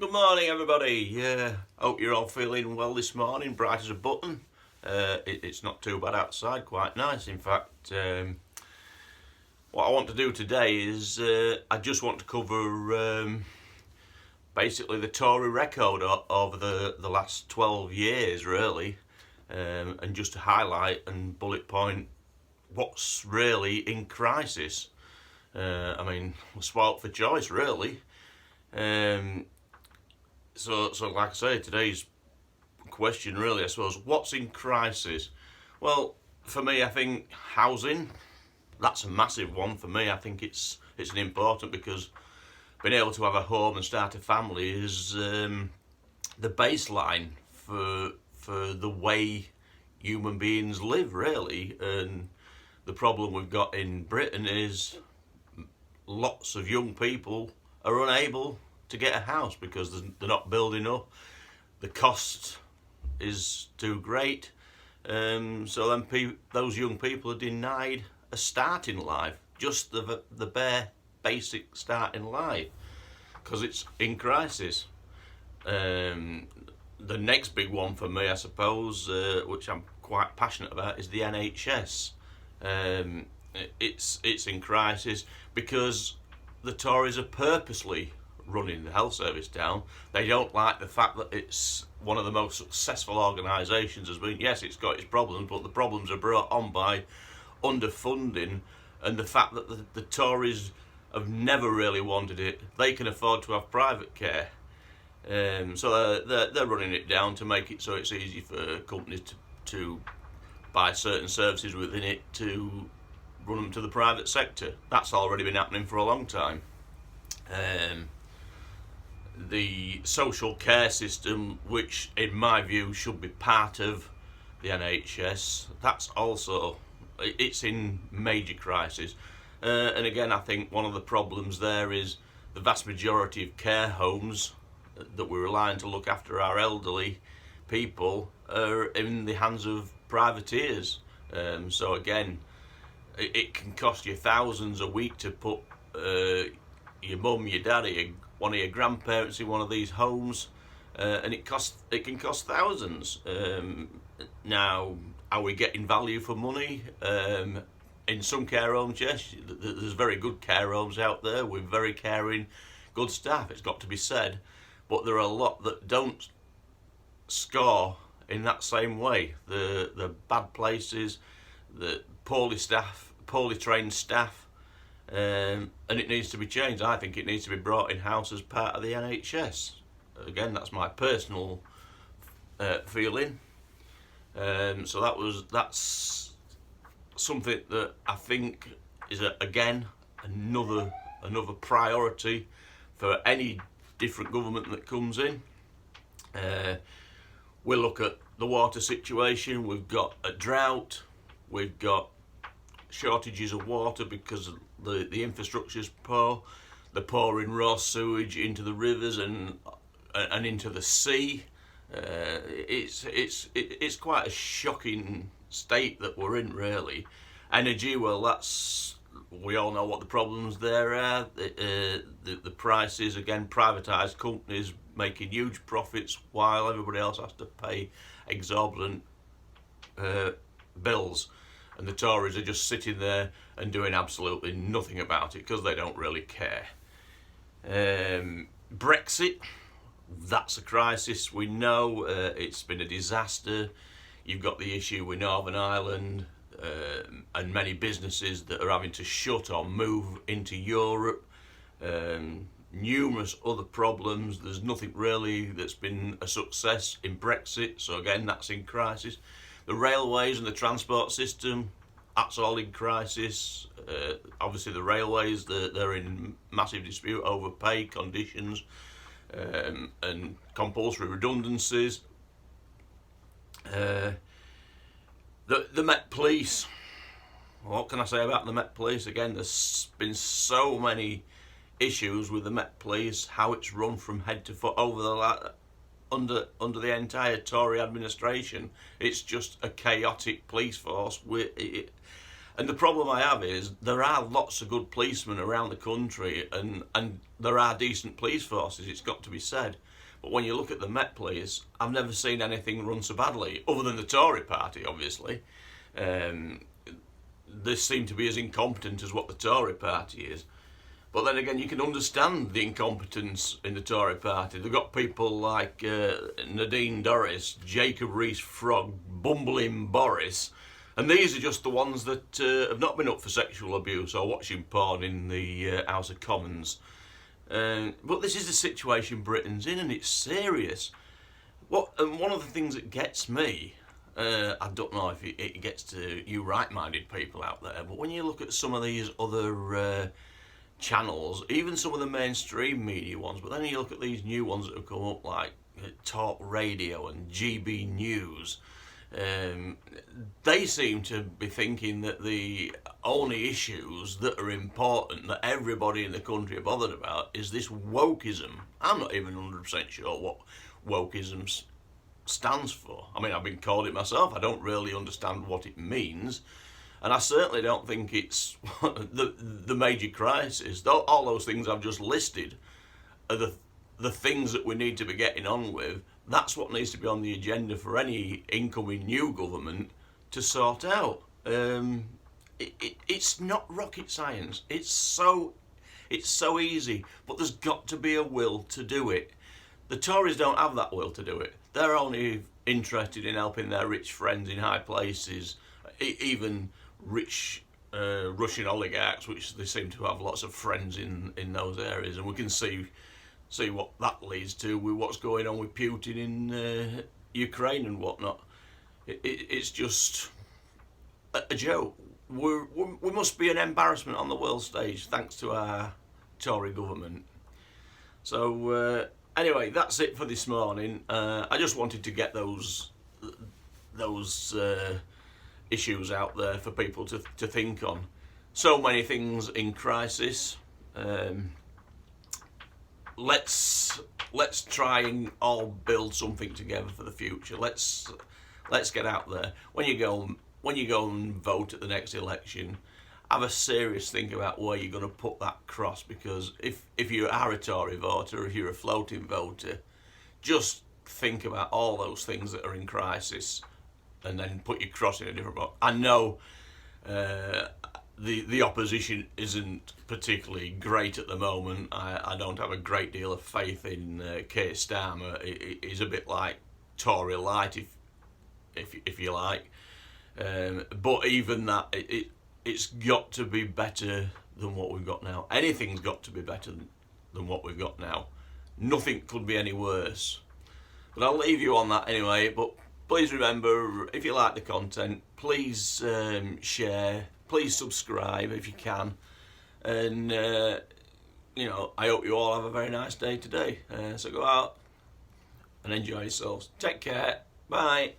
Good morning, everybody. Hope you're all feeling well this morning, bright as a button. It's not too bad outside, quite nice. In fact, what I want to do today is I just want to cover basically the Tory record over the last 12 years, really, and just to highlight and bullet point what's really in crisis. We're spoilt for choice, really. So like I say, today's question really, I suppose, what's in crisis? Well, for me, I think housing, that's a massive one for me. I think it's an important, because being able to have a home and start a family is the baseline for the way human beings live, really. And the problem we've got in Britain is lots of young people are unable to get a house because they're not building up. The cost is too great, so then those young people are denied a start in life, just the bare basic start in life, because it's in crisis. The next big one for me, I suppose, which I'm quite passionate about, is the NHS. It's in crisis because the Tories are purposely running the health service down. They don't like the fact that it's one of the most successful organisations has been. Yes, it's got its problems, but the problems are brought on by underfunding and the fact that the Tories have never really wanted it. They can afford to have private care, so they're running it down to make it so it's easy for companies to buy certain services within it to run them to the private sector. That's already been happening for a long time. The social care system, which in my view should be part of the NHS, that's also, it's in major crisis. And again, I think one of the problems there is the vast majority of care homes that we rely on to look after our elderly people are in the hands of privateers. So again, it can cost you thousands a week to put your mum, your daddy, one of your grandparents in one of these homes, and it can cost thousands. Now, are we getting value for money? In some care homes, yes, there's very good care homes out there with very caring, good staff, it's got to be said, but there are a lot that don't score in that same way. The bad places, the poorly trained staff, and it needs to be changed. I think it needs to be brought in-house as part of the NHS. Again, that's my personal feeling. So that's something that I think is again another priority for any different government that comes in. We look at the water situation. We've got a drought. We've got shortages of water because the infrastructure is poor. They're pouring raw sewage into the rivers and into the sea. It's quite a shocking state that we're in, really. Energy, well, we all know what the problems there are. The prices, again, privatised companies making huge profits while everybody else has to pay exorbitant bills. And the Tories are just sitting there and doing absolutely nothing about it because they don't really care. Brexit, that's a crisis. We know it's been a disaster. You've got the issue with Northern Ireland and many businesses that are having to shut or move into Europe. Numerous other problems. There's nothing really that's been a success in Brexit. So again, that's in crisis. The railways and the transport system, that's all in crisis. Obviously the railways, they're in massive dispute over pay conditions and compulsory redundancies. The Met Police, what can I say about the Met Police? Again, there's been so many issues with the Met Police, how it's run from head to foot under the entire Tory administration. It's just a chaotic police force. And the problem I have is there are lots of good policemen around the country, and there are decent police forces, it's got to be said. But when you look at the Met Police, I've never seen anything run so badly, other than the Tory party, obviously. They seem to be as incompetent as what the Tory party is. But then again, you can understand the incompetence in the Tory party. They've got people like Nadine Dorries, Jacob Rees-Frog, Bumbling Boris, and these are just the ones that have not been up for sexual abuse or watching porn in the House of Commons. But this is the situation Britain's in, and it's serious. And one of the things that gets me, I don't know if it gets to you right-minded people out there, but when you look at some of these other channels, even some of the mainstream media ones, but then you look at these new ones that have come up like Talk Radio and GB News, they seem to be thinking that the only issues that are important, that everybody in the country are bothered about, is this wokeism. I'm not even 100% sure what wokeism stands for. I mean, I've been called it myself. I don't really understand what it means. And I certainly don't think it's the major crisis. All those things I've just listed are the things that we need to be getting on with. That's what needs to be on the agenda for any incoming new government to sort out. It's not rocket science. It's so easy, but there's got to be a will to do it. The Tories don't have that will to do it. They're only interested in helping their rich friends in high places, even rich Russian oligarchs, which they seem to have lots of friends in those areas, and we can see what that leads to with what's going on with Putin in Ukraine and whatnot. It's just a joke. We must be an embarrassment on the world stage thanks to our Tory government. So anyway, that's it for this morning. I just wanted to get those issues out there for people to think on. So many things in crisis. Let's try and all build something together for the future. Let's get out there. When you go and vote at the next election, have a serious think about where you're going to put that cross, because if you are a Tory voter, if you're a floating voter, just think about all those things that are in crisis and then put your cross in a different box. I know the opposition isn't particularly great at the moment. I don't have a great deal of faith in Keir Starmer. He's a bit like Tory light, if you like. But even that, it's got to be better than what we've got now. Anything's got to be better than what we've got now. Nothing could be any worse. But I'll leave you on that anyway. But please remember, if you like the content, please share, please subscribe if you can. And, I hope you all have a very nice day today. So go out and enjoy yourselves. Take care. Bye.